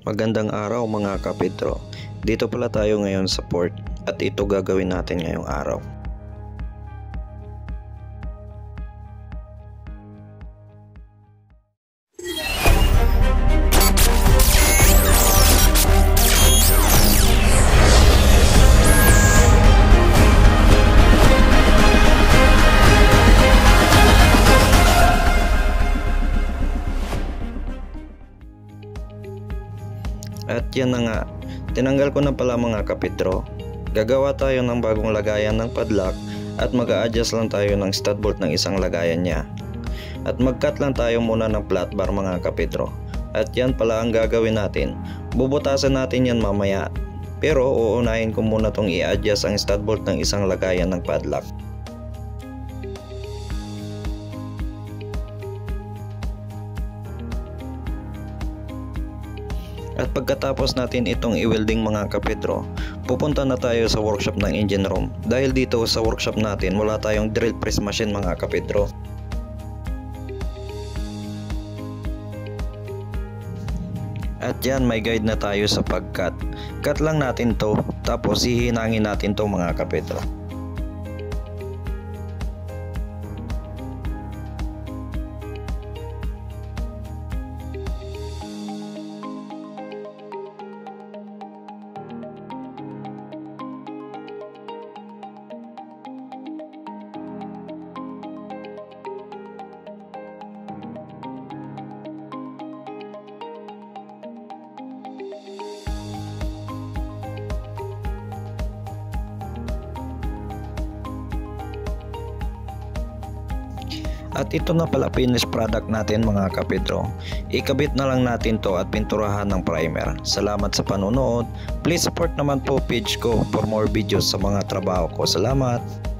Magandang araw mga kapitro. Dito pala tayo ngayon sa port at ito gagawin natin ngayong araw. At yan na nga, tinanggal ko na pala mga kapitro. Gagawa tayo ng bagong lagayan ng padlock at mag-a-adjust lang tayo ng stud bolt ng isang lagayan niya. At mag-cut lang tayo muna ng flat bar mga kapitro. At yan pala ang gagawin natin. Bubutasan natin yan mamaya. Pero uunahin ko muna tong i-adjust ang stud bolt ng isang lagayan ng padlock. At pagkatapos natin itong i-welding mga kapitro, pupunta na tayo sa workshop ng engine room. Dahil dito sa workshop natin wala tayong drill press machine mga kapitro. At yan, may guide na tayo sa pag-cut. Cut lang natin to, tapos hihinangin natin to mga kapitro. At ito na pala finished product natin mga kapitro. Ikabit na lang natin to at pinturahan ng primer. Salamat sa panonood. Please support naman po page ko for more videos sa mga trabaho ko. Salamat!